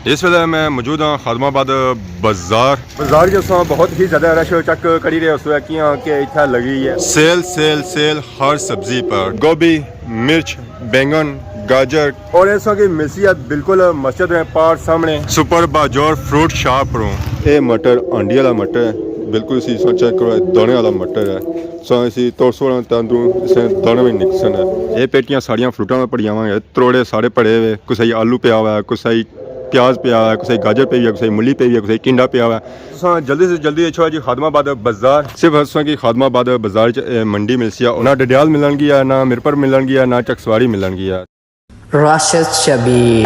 इस वेले मैं मौजूद हाँ खादमाबाद बाजार जो बहुत ही ज़्यादा रश चेक करी रहे उस कि इतना लगी है सेल सेल सेल हर सब्जी पर गोभी मिर्च बैंगन गाजर और ऐसा की मिसियत बिल्कुल मस्जिद में पार सामने सुपर बाजार फ्रूट शॉप रो ये मटर अंडी वाला मटर है बिल्कुल इसी चेक करो दाने वाला मटर है सो इसी तोड़सो तंदू इसे दाने में निकसन है ये पेटियां साड़ियाँ फ्रूटा में पड़ी हुआ त्रोड़े सारे पड़े हुए कुछ आलू पिया हुआ है कुछ प्याज पिया हुआ है कुछ गाजर पे है कुछ मूली पे है कुछ टिंडा पिया हुआ है जल्दी से जल्दी अच्छा जी खादमाबाद बाजार सिर्फ हंसों की खादमाबाद बाजार मंडी मिलसी है ना डडियाल मिलन गया ना मिरपर मिलन गया ना चकसवाड़ी मिलन गया राशिद शबीर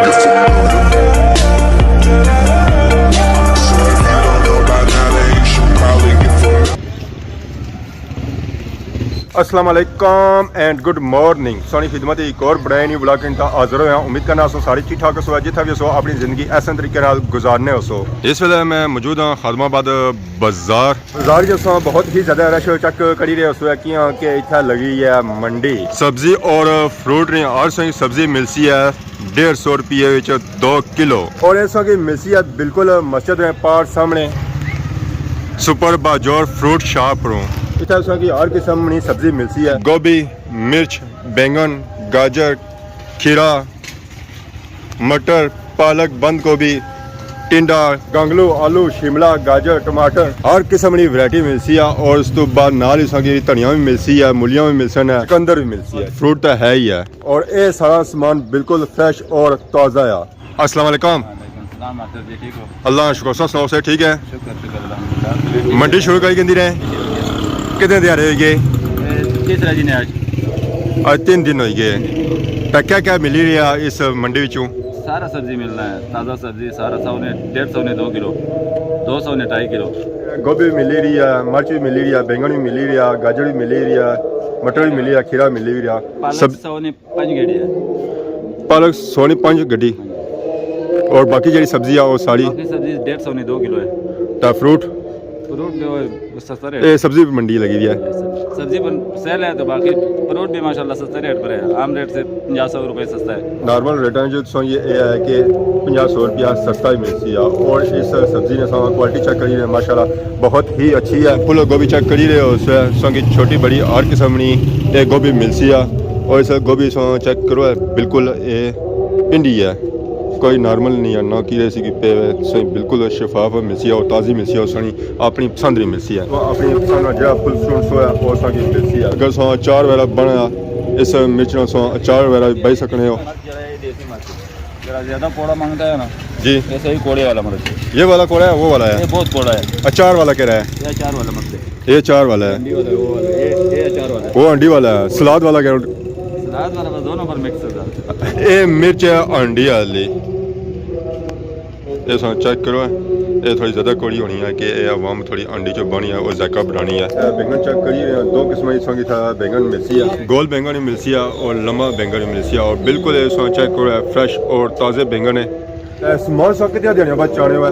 अस्सलाम वालेकुम एंड गुड मॉर्निंग सोनी खिदमत एक और बड़ा न्यू ब्लॉग का हाजिर हुआ उम्मीद करना सो सारी ठीक ठाक हो जितना भी सो अपनी जिंदगी ऐसे तरीके गुजारने हो सो इस वेले मैं मौजूद हाँ खादमाबाद बाजार जो सो बहुत ही ज्यादा रश चेक करी रहे उस कि इतना लगी है मंडी सब्जी और फ्रूट ने और सब्जी मिलती है 150 रुपये 2 किलो और ऐसा की मिलती है बिल्कुल मस्जिद में पार सामने सुपर बाजार फ्रूट शॉप रो इतना की हर किस्म की सब्जी मिलती है गोभी मिर्च बैंगन गाजर खीरा मटर पालक बंद गोभी टिंडा गंगलू आलू शिमला गाजर टमाटर हर किस्म की वैरायटी मिलती है और उस तो बाद नाल ही धनिया भी मिलती है मूलियां भी मिलसन है चुकंदर भी मिलती है फ्रूट तो है ही है और ये सारा सामान बिल्कुल फ्रेश और ताज़ा है। अस्सलाम वालेकुम अल्लाह शुक्र सुनाओ से ठीक है मंडी शुरू करी कहती रहे कितने दिन रह गए तीसरा दिन है आज 3 दिन हो गए तो क्या क्या मिली रहा इस मंडी विचों सारा सब्जी मिल रहा है ताज़ा सब्जी सारा 150 ने 2 किलो 200 ने 2.5 किलो गोभी भी मिली रही है मिर्च भी मिली रही है बैंगन भी मिली रही है गाजर भी मिली रही है मटर भी मिली है खीरा मिली रही है सब 100 ने 5 गड्डी है पालक 100 ने 5 गड्डी और बाकी जी सब्जी है वो सारी सब्जी 150 ने 2 किलो है तो फ्रूट सस्ता रेट ये सब्जी भी मंडी लगी हुई है सब्जी पर सेल है तो बाकी फ्रूट भी माशाल्लाह सस्ते रेट पर है आम रेट से 50-100 रुपये सस्ता है नॉर्मल रेट जो सो ये है कि 50-100 रुपया सस्ता ही मिलती है और इस सब्जी ने क्वालिटी चेक करी है माशाल्लाह बहुत ही अच्छी है फुल गोभी चेक करी रहे हो उससे की छोटी बड़ी हर किस्म की गोभी मिलती है और इस गोभी सो चेक करो बिल्कुल ये भिंडी है कोई नॉर्मल नहीं है ना कीड़े सी पे सही बिल्कुल शफाफ मिलती है और ताज़ी मिलती है और सही अपनी पसंद की मिलती है अपनी पसंद जो फुल फ्रूट्स है और सही मिलती है अगर सो अचार वगैरह बना इस मिर्च सो अचार वगैरह बही सकने हो ज़्यादा कोड़ा मांगता है ना जी ऐसे ही कोड़े वाला मिर्च ये वाला कोड़ा है वो वाला है ये बहुत कोड़ा है अचार वाला कह रहा है ये अचार वाला मिर्च ये अचार वाला है ये अचार वाला वो अंडी वाला है सलाद वाला कह रहा सलाद वाला दोनों पर मिक्स है ये मिर्च है अंडी वाली ये चेक करो ये थोड़ी ज़्यादा कौड़ी होनी है कि अवाम थोड़ी अंडी जो बनी है वो जायका बनानी है बैंगन चेक करिए 2 किस्म की था बैंगन मिलती है गोल बैंगन भी मिलती है और लंबा बैंगन भी मिलती है और बिल्कुल ये चेक करो फ्रेश और ताज़े बैंगन है स्मॉल सॉ कितना देने बाद चाने हुआ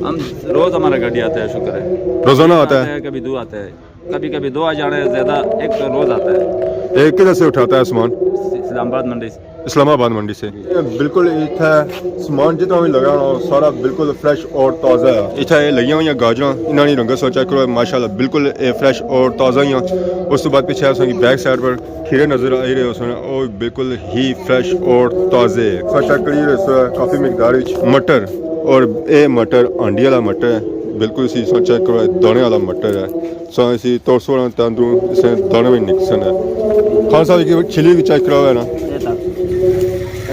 हम रोज़ हमारा गाड़ी आता है शुक्र है रोज़ाना आता है कभी 2 आता है कभी 2 आ जाना है ज़्यादा एक तो रोज़ आता है एक किधर से उठाता है सामान इस्लामाबाद मंडी से बिल्कुल इतना सामान जितना भी लगा सारा बिल्कुल फ्रेश और ताज़ा है इतना ये लगी हुई गाजर इन्होंने रंग सो चेक करो माशाल्लाह बिल्कुल फ्रेश और ताज़ा ही उस तो बाद पीछे बैक साइड पर खीरे नज़र आ रहे उसमें और बिल्कुल ही फ्रेश और ताज़े चेक करिए काफ़ी मकदार मटर और ये मटर अंडी वाला मटर है बिल्कुल इसी चेक करो दाने वाला मटर है सो इसी तोड़सो तंदू इसे दाने में निकसन है खान साहब चिली भी चेक करा हुआ है ना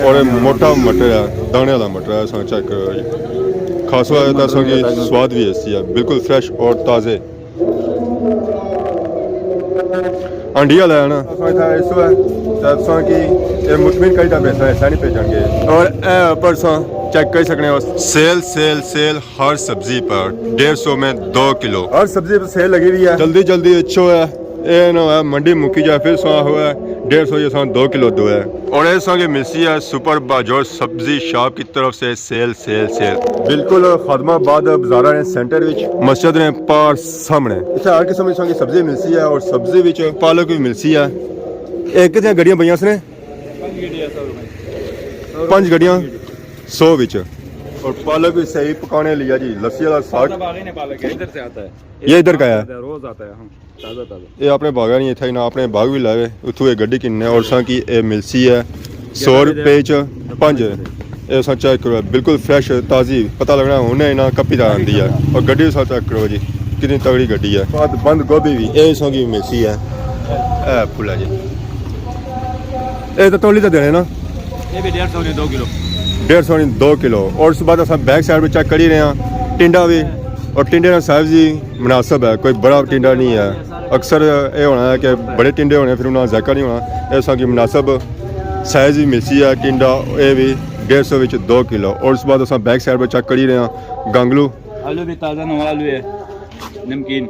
और मोटा मटर है दाने वाला मटर है चेक करो खास की स्वाद भी ऐसी है बिल्कुल फ्रेश और ताज़े अंडी वाला है ना मुतमिन कई पैसा ऐसा नहीं भेजेंगे और परसों चेक कर सकते हो सेल सेल सेल हर सब्जी पर 150 में 2 किलो हर सब्जी पर सेल लगी हुई है जल्दी जल्दी अच्छो है ये ना है मंडी मुकी जाए फिर सो हुआ है 150 ये 2 किलो दो है और ऐसा की मिलती है सुपर बाजार सब्जी शॉप की तरफ से सेल सेल सेल बिल्कुल खादमाबाद बाजार सेंटर मस्जिद ने पार सामने इतना हर किस्म की सब्जी मिलती है और सब्जी विच पालक भी मिलती है एक कितनी गड्डियां बइयां ने 5 गड्डियां 100 विच और पालक भी सही पकाने लिया जी। लस्सी वाला साग बागी ने पालक है, इधर से आता है। ये इधर का है? रोज आता है। हाँ, ताज़ा ताज़ा। ये अपने बागा नहीं था ना, अपने बाग भी लाए उतों ये गड्डी किन्ने और सा की ये मिलसी है 100 रुपए च 5 ये सा चेक करो बिल्कुल फ्रेश ताज़ी पता लगना उन्हें ना कपी दा आंदी है और गड्डी भी सा चेक करो जी कितनी तगड़ी गड्डी है। बाद बंद गोभी भी ये सा की मिलसी है ए फुला जी। ये तो तोली तो देने ना ये भी 150 ने 2 किलो। 150 नहीं 2 किलो। और उसके बाद अस बैक साइड में चेक कर ही रहे हैं टिंडा भी और टिंडे का साइज भी मुनासिब है, कोई बड़ा टिंडा नहीं है। अक्सर ये होना है कि बड़े टिंडे होने फिर उन्हें जायका नहीं होना। ऐसा कि मुनासिब साइज भी मिलसी है टिंडा ये भी 150 विच 2 किलो। और उस बाद अस बैक साइड पर चेक कर ही रहे हैं गांगलू आलू भी ताज़ा नवा आलू है, नमकीन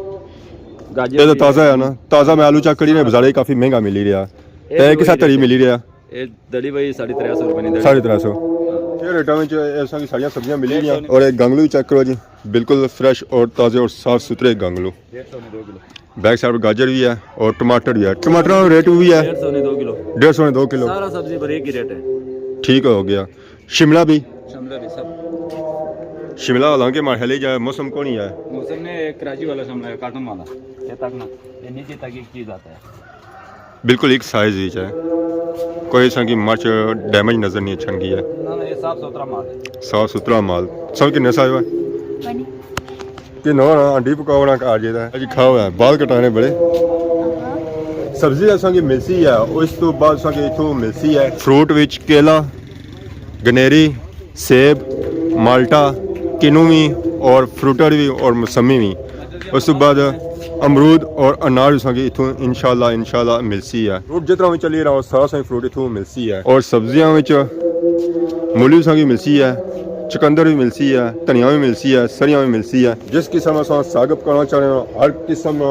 ये तो ताज़ा है ना। ताज़ा मैं आलू चेक कर ही रहे बाजार काफ़ी महंगा मिल ही रहा है कि साथ तरी मिल ही रहा ये दली भाई 350 रुपए नहीं 350 ये रेटा में ऐसा की सारी सब्जियां मिल रही हैं। और एक गांगलू भी चेक करो जी बिल्कुल फ्रेश और ताज़े और साफ सुथरे गांगलू। 150 ने 2 किलो। बैक साइड पर गाजर भी है और टमाटर भी है। टमाटर का रेट भी है 150 ने 2 किलो। 150 में 2 किलो सारा सब्जी पर एक ही रेट है। ठीक हो गया। शिमला भी शिमला भी सब शिमला हालांकि मार्हले जाए मौसम को नहीं है मौसम ने कराची वाला शिमला है, काटन वाला ये तक ना ये नीचे तक एक चीज़ आता है। बिल्कुल एक साइज ही है कोई ऐसा की मर्च डैमेज नज़र नहीं अच्छन की है। ना ना ये साफ सुथरा माल है। साफ सुथरा माल सब किन्ने साइज है कि नो ना अंडी पकावना कार जेदा है अजी खाओ है बाल कटाने बड़े सब्जी ऐसा की मिलसी है। उस तो बाद ऐसा की इथों मिलसी है फ्रूट विच केला गनेरी सेब माल्टा किनू भी और फ्रूटर भी और मौसमी भी। उस तो बाद अमरूद और अनार भी इथों इंशाल्लाह मिलसी है। फ्रूट जितना भी चली रहा सारा सा फ्रूट इथों मिलसी है। और सब्जियां मूली भी मिलसी है चुकंदर भी मिलसी है धनिया भी मिलसी है सरियां भी मिलसी है। जिस किस्म का साग पकाना चाह रहे हो हर किस्म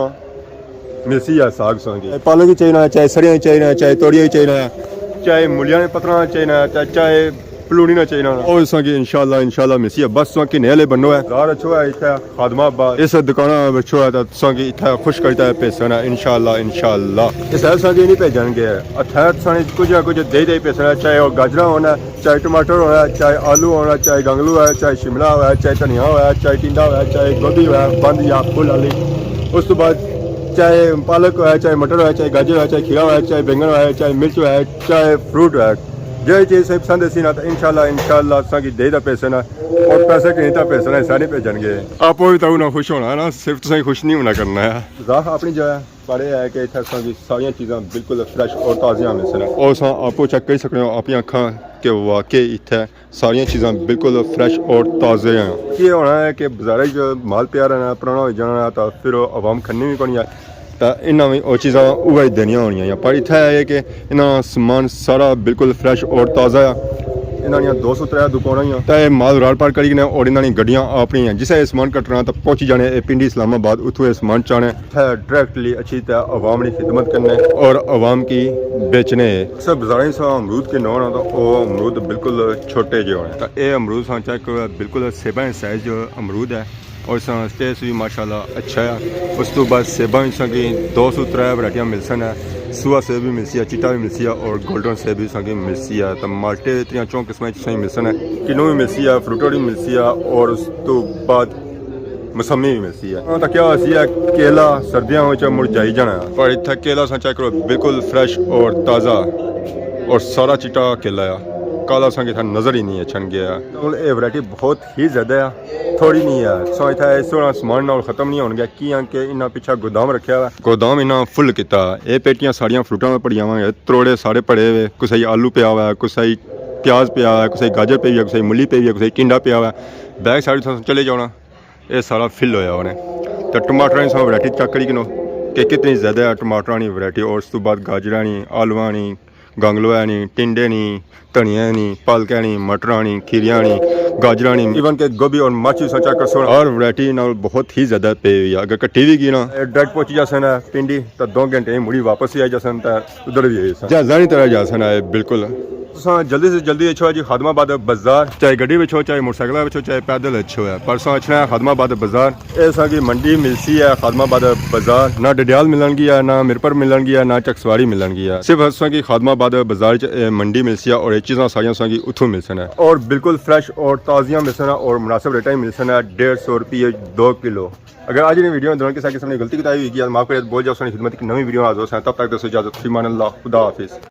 मिलसी है साग संगी पालक भी चाहिए चाहे सरियां भी चाहिए चाहे तोड़िया भी चाहिए चाहे मूलियां पत्रा चाहिए चाहे पलूनी ना चाहिए और इस की इंशाल्लाह मिलसी है। बस कि नेले बनो है जार अच्छो है इतना खादमाबाद इस दुकान अच्छो है तो इतना खुश करता है पैसा ना इंशाल्लाह इस ऐसा नहीं भेजनगे अथैर कुछ दे पैसा चाहे वो गाजरा होना चाहे टमाटर होना चाहे आलू होना चाहे गंगलू है चाहे शिमला है चाहे धनिया है चाहे टिंडा है चाहे गोभी है बंद या फुल आली। उस तो बाद चाहे पालक है चाहे मटर है चाहे गाजर है चाहे खीरा है चाहे बैंगन है चाहे मिर्च है चाहे फ्रूट है जो चीज़ सही पसंद सी ना तो इंशाल्लाह असांखे दे दा पैसे ना और पैसे कहीं तो पैसे ना सारे भेजनगे आप भी तो ना खुश होना है ना सिर्फ तुसें खुश नहीं होना करना है। जाह अपनी जगह पर यह है कि इतना असांखी सारियां चीज़ां बिल्कुल फ्रेश और ताज़ियां मिल सकन और असां आपो चेक कर सकते हो अपनी अखां कि वाकई इतना सारियां चीज़ां बिल्कुल फ्रेश और ताज़े हैं। ये होना है कि बाजार जो माल पिया रहना पुराना हो जाना तो फिर आवाम खन्नी भी कोनी है तो इन्होंने भी वो चीज़ा उगाई देनिया होनिया पर इतना है कि इन्होंने समान सारा बिल्कुल फ्रेश और ताज़ा है। इन्होंने 203 दुकान ही तो ये माल राल पार करी और इन्होंने गड्डियाँ अपनी हैं जिसे समान कटना तो पहुँची जाने पिंडी इस्लामाबाद उतों समान चाने डायरेक्टली अच्छी तरह अवाम की खिदमत करने और अवाम की बेचने सब बाजार सा अमरूद के नौ तो वो अमरूद बिल्कुल छोटे जो होने तो ये अमरूद सा चेक बिल्कुल सेबा साइज अमरूद है और टेस्ट भी माशाल्लाह अच्छा है। उस तो बाद सेबा भी 203 वैरायटियाँ मिल सन है सुहा सेब भी मिलसी है चिट्टा भी मिलसी है और गोल्डन सेब भी संगी मिलसी है तो माल्टे इतनी 4 किस्म की मिल सन है किनू भी मिलसी है फ्रूटर भी मिलसी है और उस तो बाद मौसमी भी मिलसी है। तो क्या सी है केला सर्दियों मुरझाई जाना है पर इतना केला सा चेक करो बिल्कुल फ्रेश और ताज़ा और सारा चिट्टा केला है काला संग इतना नज़र ही नहीं अच्छन गया तो ये वैरायटी बहुत ही ज़्यादा है थोड़ी नहीं है सो इतना सोना समान ना खत्म नहीं हो गया कि इन्हें पिछा गोदाम रखा हुआ गोदाम इन्हें फुल किया ये पेटियां सारियां फ्रूटा में पड़िया हुआ त्रोड़े सारे पड़े हुए कुछ आलू पिया हुआ है कुछ प्याज पिया हुआ है कुछ गाजर पी है कुछ मूली पी है कुछ टिंडा पिया हुआ है बैक साइड चले जाना ये सारा फिल होया उन्हें तो टमाटर की वैरायटी चेक करी कि कितनी ज़्यादा है टमाटर की वैरायटी और उस तो बाद गाजर नहीं आलूआ नहीं गंगलोआ नहीं टिंडे नहीं धनिया नहीं पालका नहीं मटरा नहीं खीरिया नहीं गाजरा नहीं इवन के गोभी और मर्च भी सोचा कर और वैरायटी ना बहुत ही ज़्यादा पे हुई है। अगर कट्टी भी की ना डायरेक्ट पहुंची जा सन पिंडी तो 2 घंटे मुड़ी वापस ही आई जा सन उधर भी जानी तरह जा सन है बिल्कुल जल्दी से जल्दी अच्छो है जी खादमाबाद बाजार चाहे गड्डी में हो चाहे मोटरसाइकिल में हो चाहे पैदल अच्छो है परसों अच्छा है खादमाबाद बाजार ऐसा की मंडी मिलसी है खादमाबाद बाजार ना डडियाल मिलन की है ना मिरपर मिलन की है ना चकसवाड़ी मिलन की है सिर्फ असा की खादमाबाद बाजार मंडी मिलसी है और ये चीज़ा सारिया की उतों मिल सन है और बिल्कुल फ्रेश और ताज़ियाँ मिलसन और मुनासिब रेट में मिलसन 150 रुपये 2 किलो। अगर आज इन वीडियो में दोनों के साथ किसी ने गलती बताई हुई कि माफ़ करें बोल जाओ सोनी खिदमत की नवी वीडियो हाजिर हैं। तब तक दोस्तों इजाज़त, फ़ी अमान अल्लाह, खुदा हाफिज़।